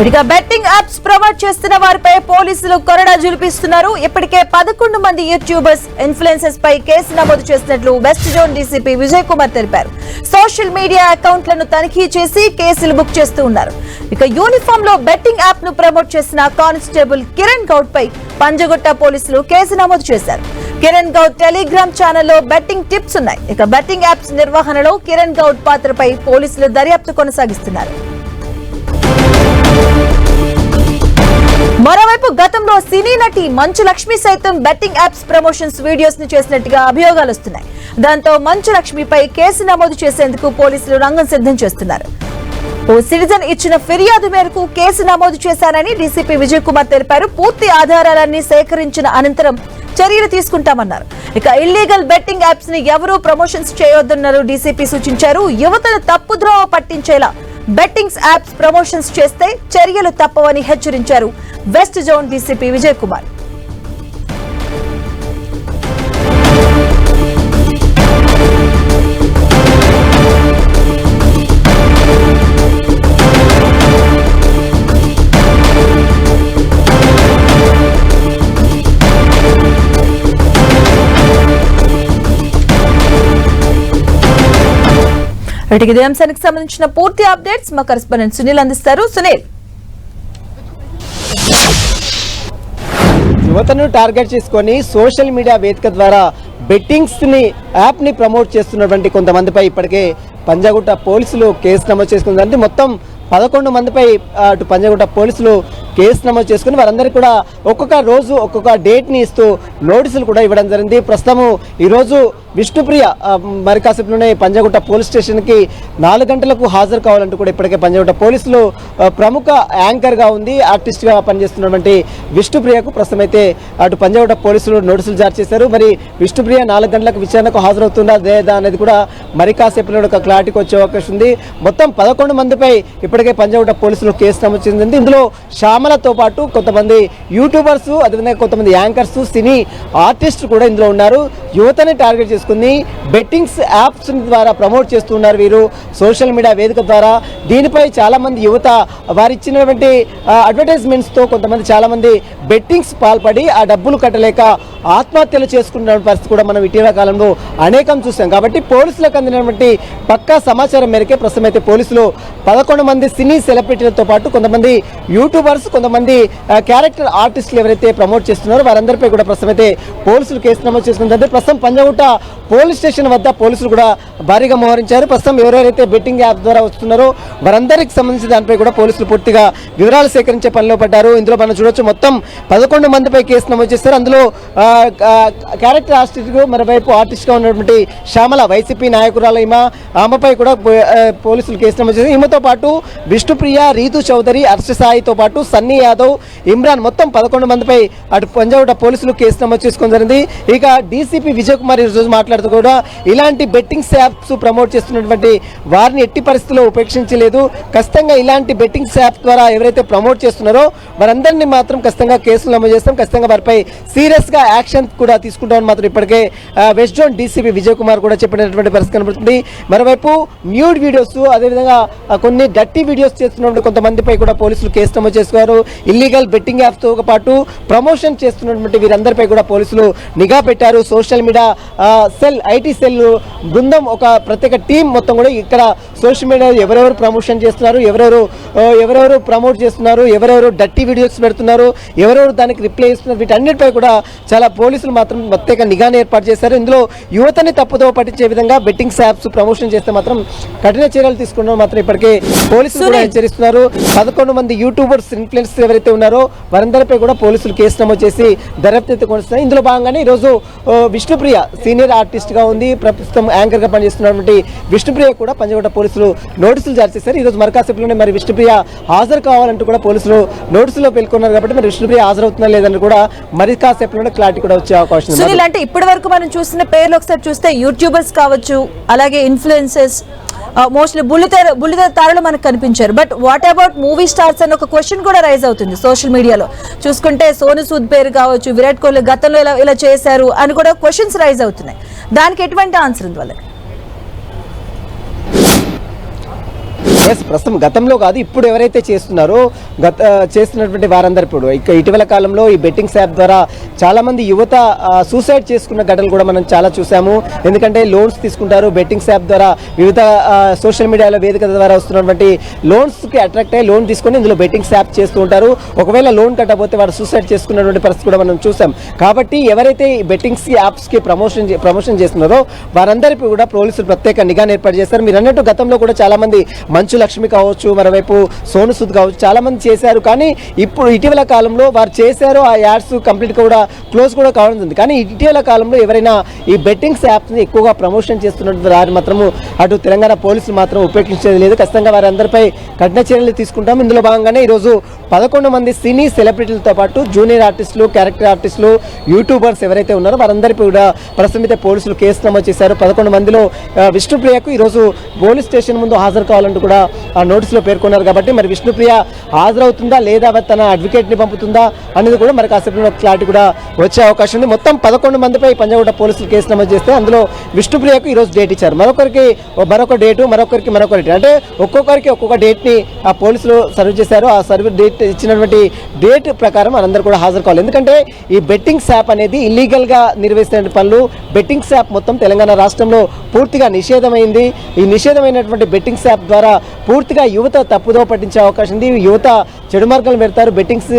ఇక betting apps promote చేస్తున్న వారిపై పోలీసులు కొరడా జులిపిస్తున్నారు. ఇప్పటికే 11 మంది యూట్యూబర్స్, ఇన్ఫ్లుయెన్సర్స్ పై కేసు నమోదు చేసినట్లు west zone DCP Vijay Kumar తెలిపారు. సోషల్ మీడియా అకౌంట్లను తనిఖీ చేసి కేసులు బుక్ చేస్తూ ఉన్నారు. ఇక యూనిఫామ్ లో బెట్టింగ్ యాప్ ను ప్రమోట్ చేసిన కానిస్టేబుల్ కిరణ్ గౌడ్ పై పంజగుట్ట పోలీసులు కేసు నమోదు చేశారు. కిరణ్ గౌడ్ టెలిగ్రామ్ ఛానల్లో బెట్టింగ్ టిప్స్ ఉన్నాయి. ఇక బెట్టింగ్ యాప్స్ నిర్వహణలో కిరణ్ గౌడ్ పాత్రపై పోలీసులు దర్యాప్తు కొనసాగిస్తున్నారు. మరోవైపు గతంలో సినీ నటి మంచు లక్ష్మి సైతం బెట్టింగ్ యాప్స్ ప్రమోషన్స్ వీడియోస్ ను చేసినట్టుగా అభియోగాలు వస్తున్నాయి. దాంతో మంచు లక్ష్మిపై కేసు నమోదు చేసేందుకు పోలీసులు రంగం సిద్ధం చేస్తున్నారు. ఓ సిటిజన్ ఇచ్చిన ఫిర్యాదు మేరకు కేసు నమోదు చేశారని డీసీపీ విజయ్ కుమార్ తెలిపారు. పూర్తి ఆధారాలన్నీ సేకరించిన అనంతరం చర్యలు తీసుకుంటామన్నారు. ఇక ఇల్లీగల్ బెట్టింగ్ యాప్స్ ని ఎవరూ ప్రమోషన్స్ చేయొద్దన్నారు డీసీపీ సూచించారు. యువతను తప్పుద్రోవ పట్టించేలా బెట్టింగ్స్ యాప్స్ ప్రమోషన్స్ చేస్తే చర్యలు తప్పవని హెచ్చరించారు west zone DCP Vijay Kumar. ఇదే అంశానికి సంబంధించిన పూర్తి అప్డేట్స్ మా కరెస్పాండెంట్ సునీల్ అందిస్తారు. సునీల్, యువతను టార్గెట్ చేసుకొని సోషల్ మీడియా వేదిక ద్వారా బెట్టింగ్స్ ని యాప్ ని ప్రమోట్ చేస్తున్నటువంటి కొంతమందిపై ఇప్పటికే పంజాగుట్ట పోలీసులు కేసు నమోదు చేసుకుందంటే మొత్తం 11 మందిపై అటు పంజాగుట్ట పోలీసులు కేసు నమోదు చేసుకుని వారందరికీ కూడా ఒక్కొక్క రోజు ఒక్కొక్క డేట్ ని ఇస్తూ నోటీసులు కూడా ఇవ్వడం జరిగింది. ప్రస్తుతం ఈరోజు విష్ణుప్రియ మరి కాసేపులోనే పంజాగుట్ట పోలీస్ స్టేషన్ కి 4 గంటలకు హాజరు కావాలంటూ కూడా ఇప్పటికే పంజాగుట్ట పోలీసులు ప్రముఖ యాంకర్ గా ఉంది, ఆర్టిస్ట్ గా పనిచేస్తున్నటువంటి విష్ణుప్రియకు ప్రస్తుతం అయితే అటు పంజాగుట్ట పోలీసులు నోటీసులు జారీ చేశారు. మరి విష్ణుప్రియ 4 గంటలకు విచారణకు హాజరవుతుందా లేదా అనేది కూడా మరి కాసేపులో ఒక క్లారిటీకి వచ్చే అవకాశం ఉంది. మొత్తం 11 మందిపై ఇప్పటికే పంజాగుట్ట పోలీసులు కేసు నమోదు చేసింది. ఇందులో శ్యామలతో పాటు కొంతమంది యూట్యూబర్స్, అదేవిధంగా కొంతమంది యాంకర్స్, సినీ ఆర్టిస్ట్ కూడా ఇందులో ఉన్నారు. యువతని టార్గెట్ చేసుకుని బెట్టింగ్స్ యాప్స్ ద్వారా ప్రమోట్ చేస్తున్నారు వీరు సోషల్ మీడియా వేదిక ద్వారా. దీనిపై చాలా మంది యువత వారు ఇచ్చినటువంటి అడ్వర్టైజ్మెంట్స్ తో కొంతమంది చాలా మంది బెట్టింగ్స్ పాల్పడి ఆ డబ్బులు కట్టలేక ఆత్మహత్యలు చేసుకున్న పరిస్థితి కూడా మనం ఇటీవల కాలంలో అనేకం చూసాం. కాబట్టి పోలీసులకు అందినటువంటి పక్కా సమాచారం మేరకే ప్రస్తుతం అయితే పోలీసులు 11 మంది సినీ సెలబ్రిటీలతో పాటు కొంతమంది యూట్యూబర్స్, కొంతమంది క్యారెక్టర్ ఆర్టిస్టులు ఎవరైతే ప్రమోట్ చేస్తున్నారో వారందరిపై కూడా ప్రస్తుతం అయితే పోలీసులు కేసు నమోదు చేసుకుంటే ప్రస్తుతం పంజాగుట్ట పోలీస్ స్టేషన్ వద్ద పోలీసులు కూడా భారీగా మోహరించారు. ప్రస్తుతం ఎవరెవరైతే బెట్టింగ్ యాప్ ద్వారా వస్తున్నారో వారందరికి సంబంధించిన దానిపై కూడా పోలీసులు పూర్తిగా వివరాలు సేకరించే పనిలో పడ్డారు. ఇందులో మనం చూడొచ్చు మొత్తం 11 మందిపై కేసు నమోదు చేశారు. అందులో క్యారెక్టర్ ఆర్టిస్ట్, మరోవైపు ఆర్టిస్ట్ గా ఉన్నటువంటి శ్యామల వైసీపీ నాయకురాలు ఆమెపై కూడా పోలీసులు కేసు నమోదు చేశారు. ఈమెతో పాటు విష్ణుప్రియ, రీతు చౌదరి, హర్షసాయితో పాటు సన్నీ యాదవ్, ఇమ్రాన్ మొత్తం 11 మందిపై అటు పంజాగుట్ట పోలీసులు కేసు నమోదు చేసుకోవడం జరిగింది. ఇక డీసీపీ విజయ్ కుమార్ ఈ రోజు మాట్లాడుతూ కూడా ఇలాంటి బెట్టింగ్స్ యాప్స్ ప్రమోట్ చేస్తున్నటువంటి వారిని ఎట్టి పరిస్థితుల్లో ఉపేక్షించలేదు. ఖచ్చితంగా ఇలాంటి బెట్టింగ్స్ యాప్ ద్వారా ఎవరైతే ప్రమోట్ చేస్తున్నారో వారందరినీ మాత్రం ఖచ్చితంగా కేసులు నమోదు చేస్తాం, ఖచ్చితంగా వారిపై సీరియస్ గా యాక్షన్ కూడా తీసుకుంటామని మాత్రం ఇప్పటికే west zone DCP Vijay Kumar కూడా చెప్పినటువంటి పరిస్థితి కనబడుతుంది. మరోవైపు న్యూడ్ వీడియోస్, అదేవిధంగా కొన్ని డర్టీ వీడియోస్ చేస్తున్నటువంటి కొంతమందిపై కూడా పోలీసులు కేసు నమోదు చేసుకున్నారు. ఇల్లీగల్ బెట్టింగ్ యాప్స్ తో పాటు ప్రమోషన్ చేస్తున్నటువంటి వీరందరిపై కూడా పోలీసులు నిఘా పెట్టారు. Social media cell, IT cell బృందం, ఒక ప్రత్యేక టీం మొత్తం కూడా ఇక్కడ సోషల్ మీడియా ఎవరెవరు ప్రమోషన్ చేస్తున్నారు, ఎవరెవరు ప్రమోట్ చేస్తున్నారు, ఎవరెవరు డర్టీ వీడియోస్ పెడుతున్నారు, ఎవరెవరు దానికి రిప్లై ఇస్తున్నారు, వీటన్నిటిపై కూడా చాలా పోలీసులు మాత్రం ప్రత్యేక నిఘాను ఏర్పాటు చేశారు. ఇందులో యువతని తప్పుదో పట్టించే విధంగా బెట్టింగ్స్ యాప్స్ ప్రమోషన్ చేస్తే మాత్రం కఠిన చర్యలు తీసుకున్న మాత్రం ఇప్పటికే పోలీసులు కూడా హెచ్చరిస్తున్నారు. 11 మంది యూట్యూబర్స్, ఇన్ఫ్లుయెన్సర్స్ ఎవరైతే ఉన్నారో వారందరిపై కూడా పోలీసులు కేసు నమోదు చేసి దర్యాప్తు కొనసాగుతున్నారు. ఇందులో భాగంగానే ఈరోజు విష్ణుప్రియ సీనియర్ ఆర్టిస్ట్ గా ఉంది, ప్రస్తుతం యాంకర్ గా పనిచేస్తున్నటువంటి విష్ణుప్రియ కూడా పంజాగుట్ట పోలీసులు నోటీసులు జారీ చేశారు. ఈ రోజు మరకాసేపులోనే మరి విష్ణుప్రియ హాజరు కావాలంటూ కూడా పోలీసులు నోటీసులో పేర్కొన్నారు. కాబట్టి మరి విష్ణుప్రియ హాజరవుతున్నా లేదని కూడా మరి కాసేపులోనే క్లారిటీ కూడా వచ్చే అవకాశం ఉంది. సునీల్, అంటే ఇప్పటి వరకు మనం చూసిన పేర్లు ఒకసారి చూస్తే యూట్యూబర్స్ కావచ్చు, అలాగే ఇన్ఫ్లుయెన్సర్స్, మోస్ట్లీ బుల్లితెర తారలు మనకు కనిపించారు. But what about movie stars అని ఒక క్వశ్చన్ కూడా రైజ్ అవుతుంది సోషల్ మీడియాలో. చూసుకుంటే సోను సూద్ పేరు కావచ్చు, విరాట్ కోహ్లీ గతంలో ఇలా చేశారు అని కూడా క్వశ్చన్స్ రైజ్ అవుతున్నాయి. దానికి ఎటువంటి ఆన్సర్ ఉంది వాళ్ళకి? ఎస్, ప్రస్తుతం గతంలో కాదు ఇప్పుడు ఎవరైతే చేస్తున్నారో చేస్తున్నటువంటి వారందరూ ఇప్పుడు ఇటీవల కాలంలో ఈ బెట్టింగ్స్ యాప్ ద్వారా చాలా మంది యువత సూసైడ్ చేసుకున్న ఘటనలు కూడా మనం చాలా చూసాము. ఎందుకంటే లోన్స్ తీసుకుంటారు బెట్టింగ్స్ యాప్ ద్వారా, వివిధ సోషల్ మీడియాలో వేదిక ద్వారా వస్తున్నటువంటి లోన్స్కి అట్రాక్ట్ అయ్యి లోన్ తీసుకొని ఇందులో బెట్టింగ్స్ యాప్ చేస్తూ ఉంటారు. ఒకవేళ లోన్ కట్టకపోతే వారు సూసైడ్ చేసుకున్నటువంటి పరిస్థితి కూడా మనం చూసాం. కాబట్టి ఎవరైతే ఈ బెట్టింగ్స్ యాప్స్కి ప్రమోషన్ చేస్తున్నారో వారందరికీ కూడా పోలీసులు ప్రత్యేక నిఘాను ఏర్పాటు చేస్తారు. మీరు అన్నట్టు గతంలో కూడా చాలా మంది మంచు లక్ష్మి కావచ్చు, మరోవైపు సోను సూద్ కావచ్చు, చాలా మంది చేశారు. కానీ ఇప్పుడు ఇటీవల కాలంలో వారు చేశారు, ఆ యాడ్స్ కంప్లీట్ కూడా క్లోజ్ కూడా కావడం ఉంది. కానీ ఇటీవల కాలంలో ఎవరైనా ఈ బెట్టింగ్స్ యాప్స్ని ఎక్కువగా ప్రమోషన్ చేస్తున్నటువంటి వారు మాత్రము అటు తెలంగాణ పోలీసులు మాత్రం ఉపేక్షించేది లేదు. ఖచ్చితంగా వారందరిపై కఠిన చర్యలు తీసుకుంటాం. ఇందులో భాగంగానే ఈరోజు 11 మంది సినీ సెలబ్రిటీలతో పాటు జూనియర్ ఆర్టిస్టులు, క్యారెక్టర్ ఆర్టిస్టులు, యూట్యూబర్స్ ఎవరైతే ఉన్నారో వారందరిపై కూడా ప్రస్తుతం పోలీసులు కేసు నమోదు చేశారు. 11 మందిలో విష్ణుప్రియకు ఈరోజు పోలీస్ స్టేషన్ ముందు హాజరు కావాలంటూ కూడా ఆ నోటీసులో పేర్కొన్నారు. కాబట్టి మరి విష్ణుప్రియ హాజరవుతుందా లేదా తన అడ్వకేట్ని పంపుతుందా అనేది కూడా మరి కాసేపు క్లారిటీ కూడా వచ్చే అవకాశం ఉంది. మొత్తం 11 మందిపై పంజాగుట్ట పోలీసులు కేసు నమోదు చేస్తే అందులో విష్ణుప్రియకు ఈరోజు డేట్ ఇచ్చారు. మరొక డేటు, మరొక డేట్, అంటే ఒక్కొక్కరికి ఒక్కొక్క డేట్ని ఆ పోలీసులు సర్వ్ చేశారు. ఆ సర్వ్ డేట్ ఇచ్చినటువంటి డేట్ ప్రకారం అందరూ కూడా హాజరు కావాలి. ఎందుకంటే ఈ బెట్టింగ్స్ యాప్ అనేది ఇల్లీగల్గా నిర్వహిస్తున్న పనులు, బెట్టింగ్స్ యాప్ మొత్తం తెలంగాణ రాష్ట్రంలో పూర్తిగా నిషేధమైంది. ఈ నిషేధమైనటువంటి బెట్టింగ్స్ యాప్ ద్వారా పూర్తిగా యువత తప్పుదో పట్టించే అవకాశం ఉంది. యువత చెడు మార్గాలు పెడతారు. బెట్టింగ్స్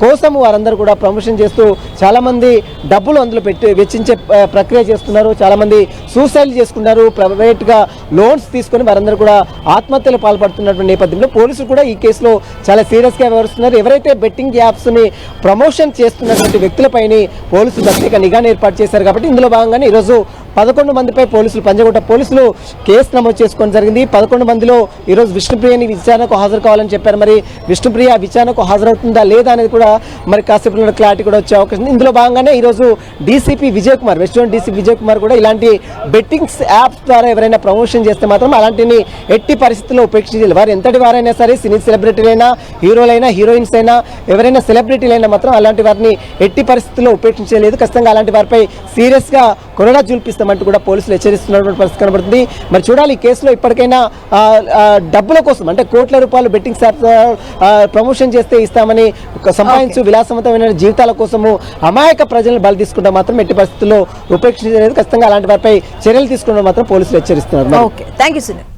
కోసం వారందరూ కూడా ప్రమోషన్ చేస్తూ చాలామంది డబ్బులు అందులో వెచ్చించే ప్రక్రియ చేస్తున్నారు. చాలామంది సూసైడ్ చేసుకున్నారు. ప్రైవేట్గా లోన్స్ తీసుకొని వారందరూ కూడా ఆత్మహత్యలు పాల్పడుతున్నటువంటి నేపథ్యంలో పోలీసులు కూడా ఈ కేసులో చాలా సీరియస్గా వ్యవహరిస్తున్నారు. ఎవరైతే బెట్టింగ్ యాప్స్ని ప్రమోషన్ చేస్తున్నటువంటి వ్యక్తులపైన పోలీసులు ప్రత్యేక నిఘాను ఏర్పాటు చేశారు. కాబట్టి ఇందులో భాగంగానే ఈరోజు 11 మందిపై పంజాగుట్ట పోలీసులు కేసు నమోదు చేసుకోవడం జరిగింది. 11 మందిలో ఈరోజు విష్ణుప్రియని విచారణకు హాజరు కావాలని చెప్పారు. మరి విష్ణుప్రియ విచారణకు హాజరవుతుందా లేదా అనేది కూడా మరి కాసేపు క్లారిటీ కూడా వచ్చే అవకాశం ఉంది. ఇందులో భాగంగానే ఈరోజు DCP Vijay Kumar, west zone DCP Vijay Kumar కూడా ఇలాంటి బెట్టింగ్స్ యాప్స్ ద్వారా ఎవరైనా ప్రమోషన్ చేస్తే మాత్రం అలాంటిని ఎట్టి పరిస్థితుల్లో ఉపేక్షించాలి. వారు ఎంతటి వారైనా సరే, సినీ సెలబ్రిటీలైనా, హీరోలైనా, హీరోయిన్స్ అయినా, ఎవరైనా సెలబ్రిటీలైనా మాత్రం అలాంటి వారిని ఎట్టి పరిస్థితుల్లో ఉపేక్షించలేదు. ఖచ్చితంగా అలాంటి వారిపై సీరియస్గా కొరడా జూల్పిస్తామంటూ కూడా పోలీసులు హెచ్చరిస్తున్నటువంటి పరిస్థితి కనబడుతుంది. మరి చూడాలి ఈ కేసులో ఇప్పటికైనా డబ్బుల కోసం, అంటే కోట్ల రూపాయలు బెట్టింగ్ యాప్ ప్రమోషన్ చేస్తే ఇస్తామని సంపాదించు విలాసవంతమైన జీవితాల కోసము అమాయక ప్రజలను బలి తీసుకుంటే మాత్రం ఎట్టి పరిస్థితుల్లో ఉపేక్షించలేదు. ఖచ్చితంగా అలాంటి వారిపై చర్యలు తీసుకున్న మాత్రం పోలీసులు హెచ్చరిస్తున్నారు. Okay, thank you Sunil.